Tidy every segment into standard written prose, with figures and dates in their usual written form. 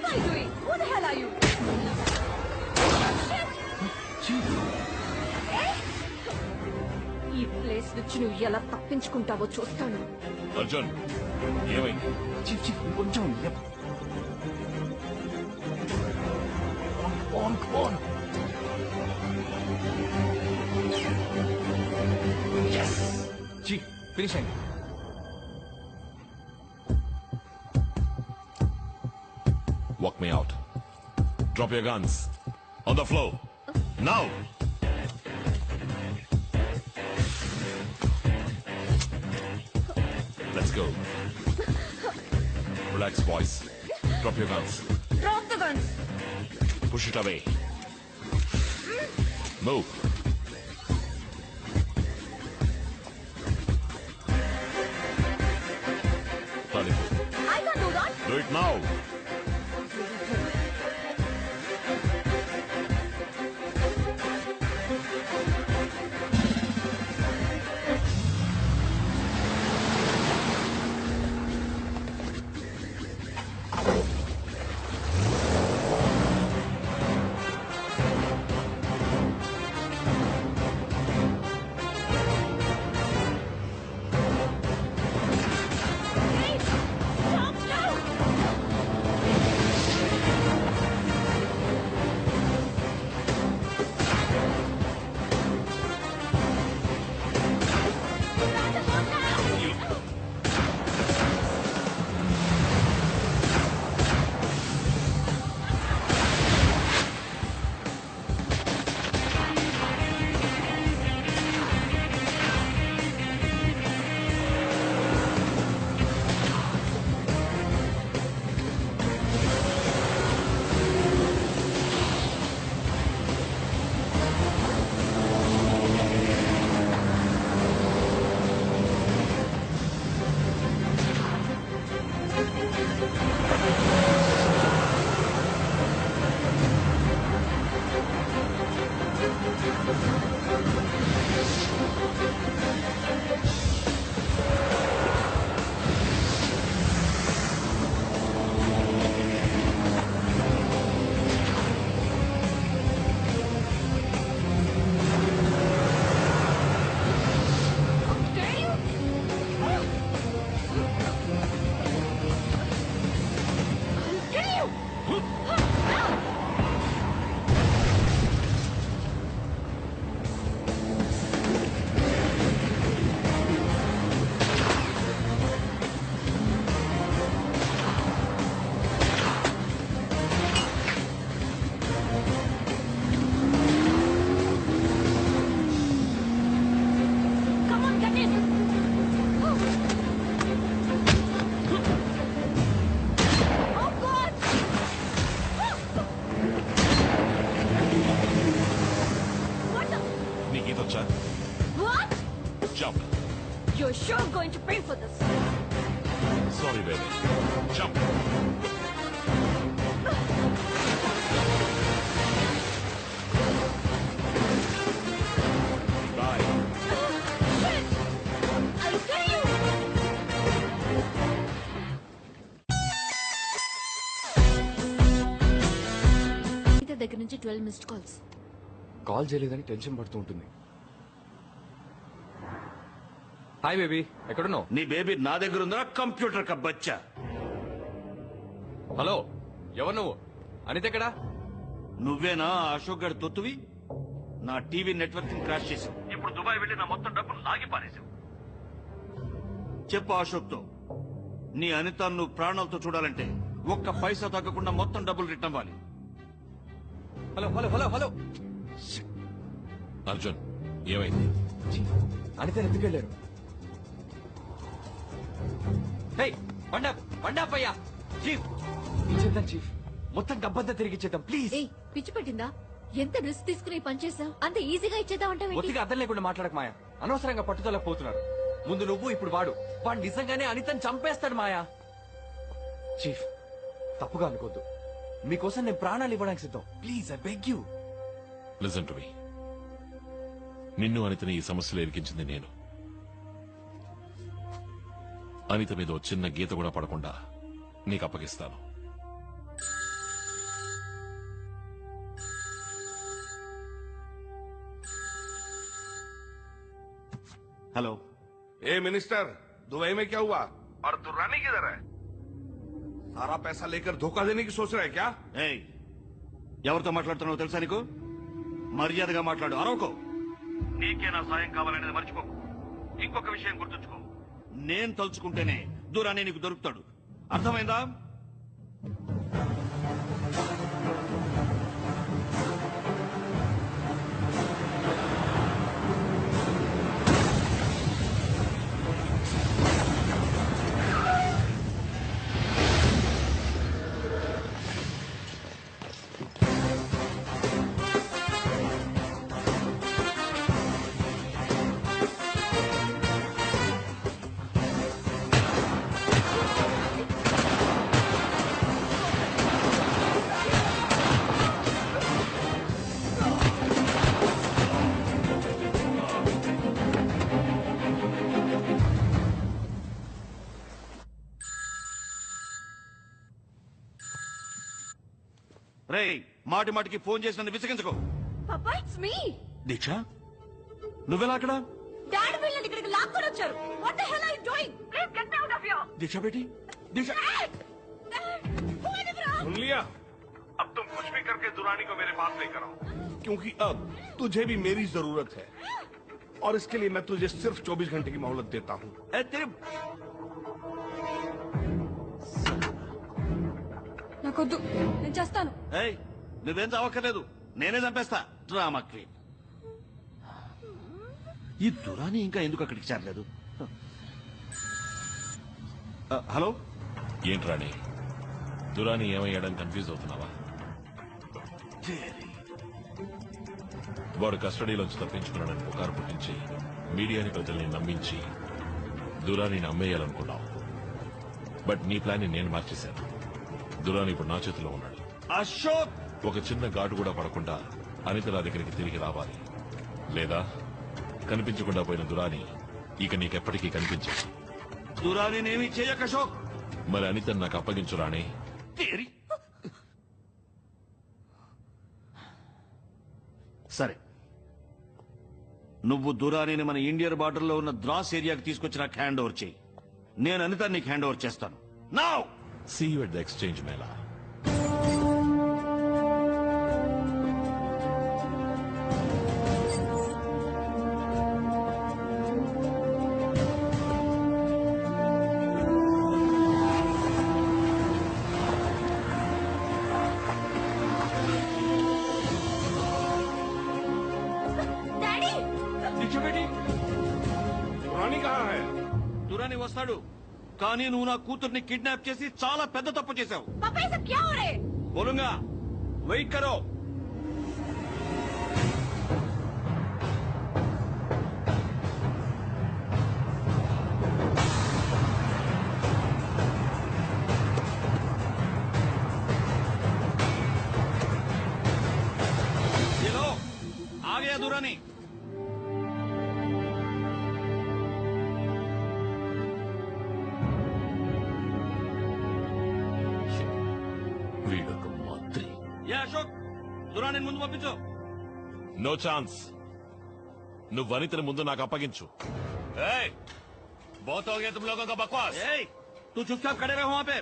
are you doing? Who the hell are you? ఈ place నుంచి నువ్వు ఎలా తప్పించుకుంటావో చూస్తాను. అర్జున్ ఏమైంది? చీఫ్ చీఫ్ కొంచెం చీఫ్ ఫినిష్ అయింది. Walk me out. Drop your guns. On the floor. Now! Let's go. Relax, boys. Drop your guns. Drop the guns. Push it away. Move. I can't do that. Do it now. What? Jump. You're sure going to pay for this. Sorry, baby. Jump. Bye. Shit! I'll kill you! దగ్గర నుంచి 12 missed calls. Call చేయలేదని tension పడుతూ ఉంటుంది. Hi baby, ఎక్కడున్నావు? నీ baby నా దగ్గర ఉందా? కంప్యూటర్ కా బచ్చా. హలో, ఎవరు నువ్వు? అనిత ఎక్కడా? నువ్వేనా అశోక్ గడి తొత్తువి? నా టీవీ నెట్వర్క్ క్రాష్ చేసావు. ఇప్పుడు దుబాయ్ వెళ్ళి నా మొత్తం డబ్బులు లాగి పారేసావు. చెప్పు అశోక్ తో, నీ అనిత నువ్వు ప్రాణాలతో చూడాలంటే ఒక్క పైసా తగ్గకుండా మొత్తం డబ్బులు రిటర్న్ అవ్వాలి. Hello hello hello hello. Arjun ఏమైంది? అనిత ఎందుకెళ్ళారు? పండాపయ్యా చీఫ్, ఇచ్చేద్దాం చీఫ్, మొత్తం డబ్బంతా తిరిగి ఇచ్చేద్దాం ప్లీజ్. పిచ్చి పట్టిందా? ఎంత రిస్క్ తీసుకుని పని చేసావు, అంత ఈజీగా ఇచ్చేద్దాం అంటే ఒత్తిగా అర్థం లేకుండా మాట్లాడక మాయా. అనవసరంగా పట్టుదల పోతున్నారు. ముందు నువ్వు, ఇప్పుడు వాడు నిజంగానే అనితని చంపేస్తాడు మాయా. చీఫ్ తప్పుగా అనుకోద్దు, మీకోసం నేను ప్రాణాలు ఇవ్వడానికి సిద్ధం. Please I beg you. Listen to me. నిన్ను అనితని ఈ సమస్యలో ఇరికించింది నేను. అనిత మీద చిన్న గీత కూడా పడకుండా నీకు అప్పగిస్తాను. హలో ए मिनिस्टर, दुबई में क्या हुआ? और दुर्रानी किधर है? सारा पैसा लेकर धोखा देने की सोच रहा है क्या? ఏయ్ ఎవరితో మాట్లాడుతున్నావో తెలుసా నీకు? మర్యాదగా మాట్లాడు, అరవకో. నీకే నా సాయం కావాలనేది మర్చిపోకు. ఇంకొక విషయం గుర్తుంచుకో, నేను తలుచుకుంటేనే దూరాన్ని నీకు దొరుకుతాడు. అర్థమైందా? రేయ్ మాటి మాటికి ఫోన్ చేసి నన్ను విసిగించుకో. పాపా ఇట్స్ మీ. దీక్ష నువ్వెలా అక్కడ? డాడీ పిల్లలు ఇక్కడికి లాక్కొని వచ్చారు. What the hell are you doing? Please get out of here. Diksha బేటీ, దీక్ష. सुन लिया? अब तुम कुछ भी करके दुरानी को मेरे पास लेकर आओ, क्योंकि अब तुझे भी मेरी जरूरत है और इसके लिए मैं तुझे सिर्फ 24 घंटे की मोहलत देता हूँ. ఏ, తిరు. నాకొద్దు, నేను చేస్తాను. ఏయ్ నువ్వేం చదవక్కర్లేదు, నేనే చంపేస్తా. Drama queen. ఈ దురాని ఇంకా ఎందుకు అక్కడికి చేరలేదు? హలో, ఏంటి రాణి, దురాని ఏమయ్యాడని కన్ఫ్యూజ్ అవుతున్నావా? వాడు కస్టడీలోంచి తప్పించుకున్నాడని పుకారు పుట్టించి మీడియాని ప్రజల్ని నమ్మించి దురానిని అమ్మేయాలనుకున్నావు. బట్ నీ ప్లాన్ ని నేను మార్చేశాను. దురాని ఇప్పుడు నా చేతిలో ఉన్నాడు. అశోక్, ఒక చిన్న ఘాటు కూడా పడకుండా అనిత నా దగ్గరికి తిరిగి రావాలి, లేదా కనిపించకుండా పోయిన దురాని ఇక నీకెప్పటికీ కనిపించదు. దురాని నేమి చేయక అశోక్. మరి అనితను నాకు అప్పగించు రాణి. తేరి. సరే, నువ్వు దురానిని మన ఇండియన్ బార్డర్ లో ఉన్న ద్రాస్ ఏరియాకి తీసుకొచ్చి నాకు హ్యాండ్ ఓవర్ చేయి. నేను అనిత నీకు హ్యాండ్ ఓవర్ చేస్తాను. Now See you at the exchange mela. Daddy, Diksha బేటీ, दुरानी कहाँ है? దురాని వస్తాడు. కానీ నువ్వు నా కూతుర్ని కిడ్నాప్ చేసి చాలా పెద్ద తప్పు చేశావు. పాపా ये सब क्या हो रहा है? బోలుంగా వెయిట్ కరో. ये लो, आ गया दुरानी. వీడొక మంత్రి. ఏ అశోక్, దురాని ముందు పంపించు. No chance. నువ్వు వనితని ముందు నాకు అప్పగించు. ఏయ్, बहुत हो गया तुम लोगों का बकवास. ए, तू चुपचाप खड़े रहो वहां पे.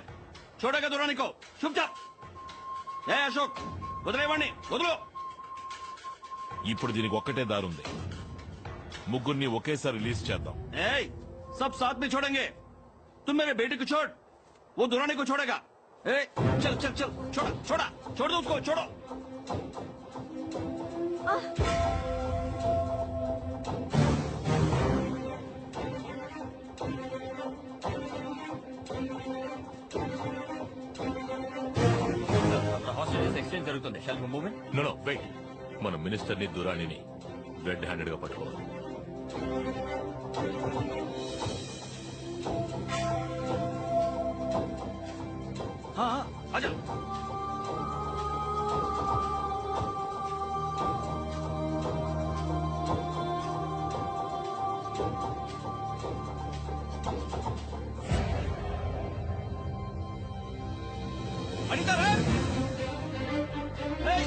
छोड़ेगा दुरानी को चुपचाप. ఏ అశోక్, వదిలేవాడిని, వదులు. ఇప్పుడు దీనికి ఒక్కటే దారుంది. ముగ్గురిని ఒకేసారి రిలీజ్ చేద్దాం. ए, सब साथ में छोड़ेंगे. तुम मेरे बेटे को छोड़, वो दुरानी को छोड़ेगा. ए, चल चल चल, छोड़ा छोड़ा, छोड़ दो उसको, छोड़ो. ఎక్స్చేంజ్ జరుగుతుంది. Shall we move in? No wait. మన మినిస్టర్ ని దురానిని రెడ్ హ్యాండెడ్ గా పట్టుకోవాలి. हाँ हाँ, आजा. अनिता है? Hey!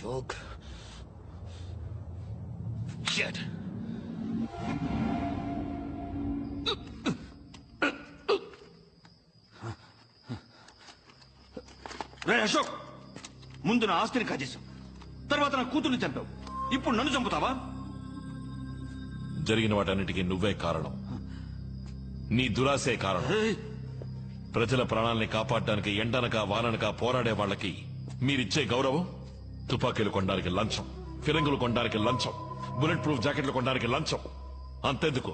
अशोक Shit. రే అశోక్, ముందు నా ఆస్తిని కాజేశావు, తర్వాత నా కూతుర్ని చంపావు, ఇప్పుడు నన్ను చంపుతావా? జరిగిన వాటన్నిటికీ నువ్వే కారణం. నీ దురాశే కారణం. ప్రజల ప్రాణాల్ని కాపాడడానికి ఎండనక వాననక పోరాడే వాళ్ళకి మీరిచ్చే గౌరవం తుపాకీలు కొనడానికి లంచం, ఫిరంగులు కొనడానికి లంచం, బుల్లెట్ ప్రూఫ్ జాకెట్లు కొనడానికి లంచం. అంతెందుకు,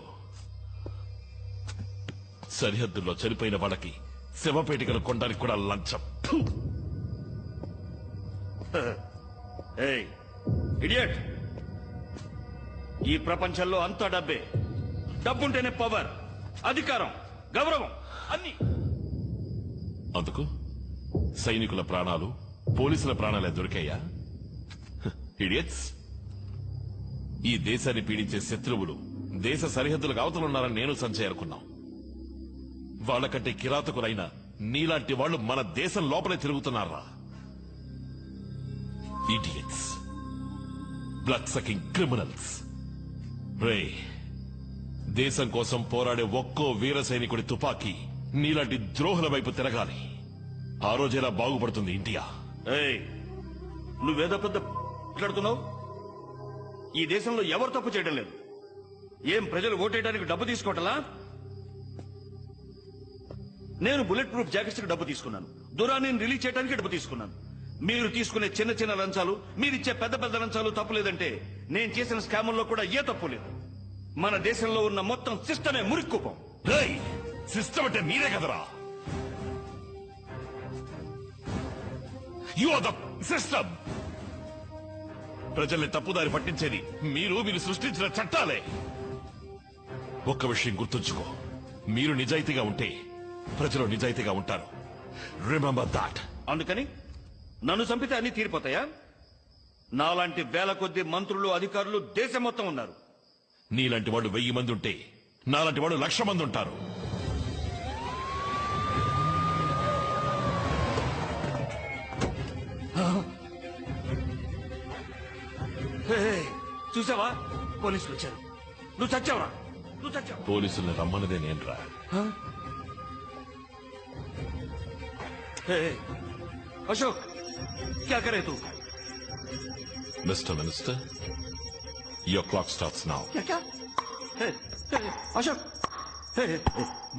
సరిహద్దుల్లో చనిపోయిన వాళ్ళకి శవపేటికలు కొనడానికి కూడా లంచం. ఫు! ఏయ్ ఇడియట్, ఈ ప్రపంచంలో అంతా డబ్బే. డబ్బుంటేనే పవర్, అధికారం, గౌరవం అన్ని. అందుకు సైనికుల ప్రాణాలు, పోలీసుల ప్రాణాలే దొరికాయా? ఇడియట్స్, ఈ దేశాన్ని పీడించే శత్రువులు దేశ సరిహద్దులకు అవతలున్నారని నేను సంజయ్ అనుకున్నాం. వాళ్ళకంటే కిరాతకులైన నీలాంటి వాళ్ళు మన దేశం లోపలే తిరుగుతున్నారా? Idiots, blood sucking criminals. రే, దేశం కోసం పోరాడే ఒక్కో వీర సైనికుడి తుపాకీ నీలాంటి ద్రోహుల వైపు తిరగాలి. ఆ రోజేలా బాగుపడుతుంది ఇండియా. ఏయ్, నువ్వేదో పెద్ద మాట్లాడుతున్నావు. ఈ దేశంలో ఎవరు తప్పు చేయడం లేదు. ఏం ప్రజలు ఓటేయడానికి డబ్బు తీసుకోవటలా? నేను బుల్లెట్ ప్రూఫ్ జాకెట్స్ కి డబ్బు తీసుకున్నాను, దురాన్ని రిలీజ్ చేయడానికి డబ్బు తీసుకున్నాను. మీరు తీసుకునే చిన్న చిన్న లంచాలు, మీరిచ్చే పెద్ద పెద్ద లంచాలు తప్పు లేదంటే నేను చేసిన స్కాముల్లో కూడా ఏ తప్పు లేదు. మన దేశంలో ఉన్న మొత్తం సిస్టమే మురిక్కుపం. సిస్టమ్ అంటే మీరే కదరా. You are the system. ప్రజల్ని తప్పుదారి పట్టించేది మీరు సృష్టించిన చట్టాలే. ఒక్క విషయం గుర్తుంచుకో, మీరు నిజాయితీగా ఉంటే ప్రజలు నిజాయితీగా ఉంటారు. Remember that. అందుకని నన్ను చంపితే అన్ని తీరిపోతాయా? నాలాంటి వేల కొద్ది మంత్రులు, అధికారులు దేశం మొత్తం ఉన్నారు. నీలాంటి వాడు 1000 మంది ఉంటే నాలాంటి వాడు 1,00,000 మంది ఉంటారు. చూసావా, పోలీసులు వచ్చారు. నువ్వు చచ్చావురా, నువ్వు చచ్చావు. పోలీసుల్ని రమ్మన్నదే నేనురా. అశోక్, క్యా కరే తూ? Mister minister, your clock starts now. क्या क्या? अशोक,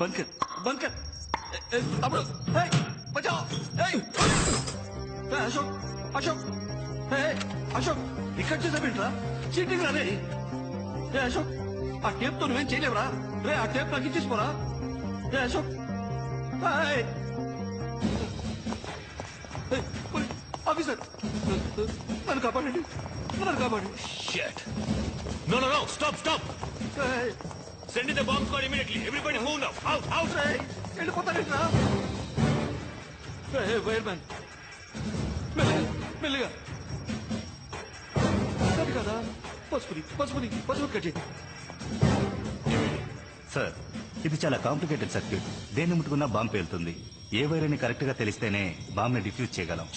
बंद कर, बंद कर. अब बचाओ. अशोक, अशोक, అశోక్, ఇక్కడ చేసావేంట్రా? చీటింగ్ రా రే. అశోక్, ఆ టేప్ తో నువ్వేం చేయలేవురా రే. ఆ టేప్ నాకు ఇచ్చేసిపోరా. అశోక్, ఆఫీసర్, నన్ను కాపాడండి, నన్ను కాపాడండి. Shit. No, stop. Send in the bomb squad immediately. Everybody move now. Out. వెళ్ళిపోతారేంట్రా? వైర్ మ్యాన్, మెల్లిగా. అది కదా, పసుపుని కట్ చేయి. సార్, ఇది చాలా కాంప్లికేటెడ్ సర్క్యూట్. దేన్ని ముట్టుకున్నా బాంబు పేలుతుంది. ఏ వైర్ అని కరెక్ట్ గా తెలిస్తేనే బాంబ్ ని డిఫ్యూజ్ చేయగలం.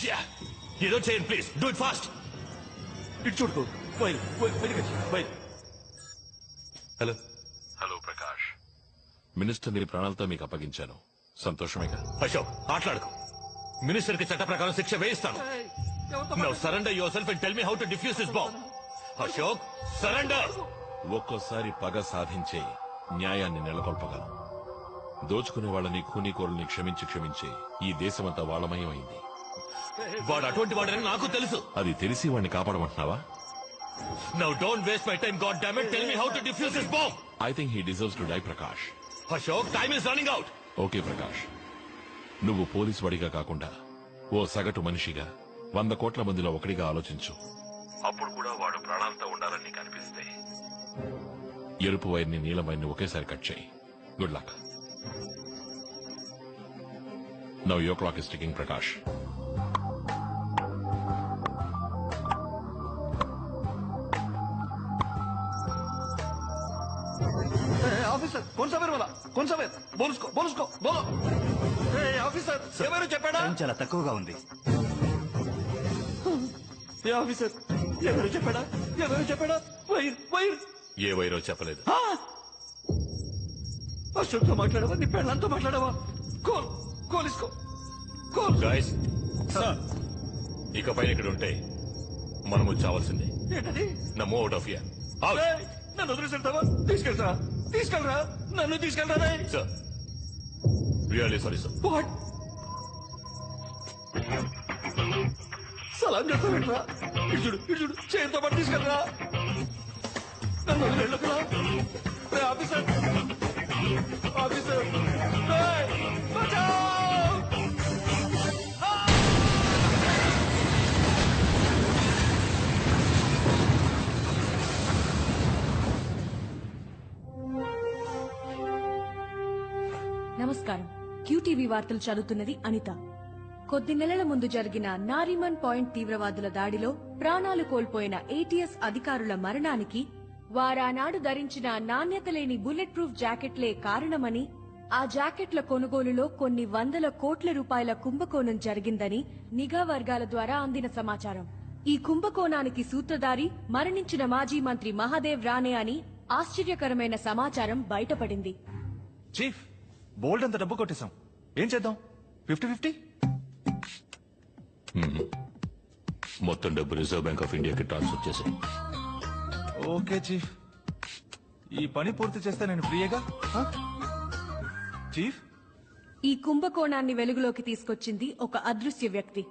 ఏదో చేయండి ప్లీజ్. Do it fast. ఇటు చూడుకో. వైర్. హలో ప్రకాష్, మినిస్టర్ ని ప్రాణాలతో మీకు అప్పగించాను. సంతోషమేగా? అశోక్, ఆటలాడుకో. మినిస్టర్ కి చట్ట ప్రకారం శిక్ష వేయిస్తాను. Now surrender yourself and tell me how to defuse this bomb. Ashok, surrender. ఒక్కోసారి పగ సాధించే న్యాయాన్ని నెలకొల్పగలం. దోచుకునే వాళ్ళని, ఖూనీకోరుల్ని క్షమించి ఈ దేశమంతా వాళ్ళమయమైంది. వాడు అటువంటి వాడని నాకు తెలుసు. అది తెలిసి వాడిని కాపాడమంటున్నావా? Now don't waste my time, goddammit. Tell me how to defuse this bomb. I think he deserves to die, Prakash. Ashok, time is running out. Okay, Prakash. నువ్వు పోలీసు వాడిగా కాకుండా ఓ సగటు మనిషిగా 100 కోట్ల మందిలో ఒకడిగా ఆలోచించు. అప్పుడు కూడా వాడు ప్రాణాలతో ఉండాలని నీకు అనిపిస్తే ఎరుపు వైర్ని, నీలం వైర్ని ఒకేసారి కట్ చేయి. Good luck. Now your clock is ticking, Prakash. Officer, కౌన్ సా వైర్? బోలుస్కో. ఆఫీసర్, ఎవరు చెప్పాడా? టైం చాలా తక్కువగా ఉంది. ఏ ఆఫీసర్ ఎవరు చెప్పాడా వైర్ వైర్ ఏ వైరో చెప్పలేదు. అశోక్తో మాట్లాడవా? నీ పెళ్ళంతో మాట్లాడవా? Coal కోలిసుకో coal. గాయస్, ఇక పైన ఇక్కడ ఉంటే మనము చావాల్సిందే. ఏంటది? నా మూవ్ అవుట్ ఆఫ్ హియర్. ఏయ్, నన్ను వదిలేసేళ్తావా? తీసుకెళ్ళరా నన్ను తీసుకెళ్ళరా. Sir, really sorry sir. What? సలాం చెప్తావేంట్రా? ఇడుచుడు చేతితో పాటు తీసుకెళ్ళరా. నన్ను వదిలేళ్ళకురా. ఆఫీసర్ ఏయ్, బచావ్! నమస్కారం. క్యూటీవీ వార్తలు చదువుతున్నది అనిత. కొద్ది నెలల ముందు జరిగిన నారిమన్ పాయింట్ తీవ్రవాదుల దాడిలో ప్రాణాలు కోల్పోయిన ఏటీఎస్ అధికారుల మరణానికి వారానాడు ధరించిన నాణ్యత లేని బుల్లెట్ ప్రూఫ్ జాకెట్లే కారణమని, ఆ జాకెట్ల కొనుగోలులో కొన్ని వందల కోట్ల రూపాయల కుంభకోణం జరిగిందని నిఘా వర్గాల ద్వారా అందిన సమాచారం. ఈ కుంభకోణానికి సూత్రధారి మరణించిన మాజీ మంత్రి మహాదేవ్ రానే అని ఆశ్చర్యకరమైన సమాచారం బయటపడింది. చీఫ్, బోల్డ్ అంత డబ్బు కొట్టేశాం. ఏం చేద్దాం? 50-50? మొత్తం డబ్బు రిజర్వ్ బ్యాంక్ ఆఫ్ ఇండియాకి ట్రాన్స్ఫర్ చేశాయి. ఓకే చీఫ్, ఈ పని పూర్తి చేస్తే నేను ఫ్రీయేగా. చీఫ్, ఈ కుంభకోణాన్ని వెలుగులోకి తీసుకొచ్చింది ఒక అదృశ్య వ్యక్తి.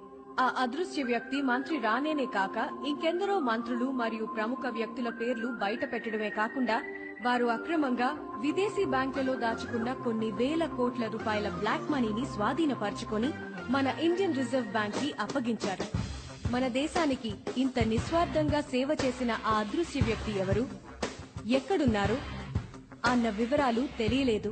ఆ అదృశ్య వ్యక్తి మంత్రి రానేనే కాక ఇంకెందరో మంత్రులు మరియు ప్రముఖ వ్యక్తుల పేర్లు బయట పెట్టడమే కాకుండా వారు అక్రమంగా విదేశీ బ్యాంకులలో దాచుకున్న కొన్ని వేల కోట్ల రూపాయల బ్లాక్ మనీని స్వాధీనపరచుకొని మన ఇండియన్ రిజర్వ్ బ్యాంక్ కి అప్పగించారు. మన దేశానికి ఇంత నిస్వార్థంగా సేవ చేసిన ఆ అదృశ్య వ్యక్తి ఎవరు, ఎక్కడున్నారు అన్న వివరాలు తెలియలేదు.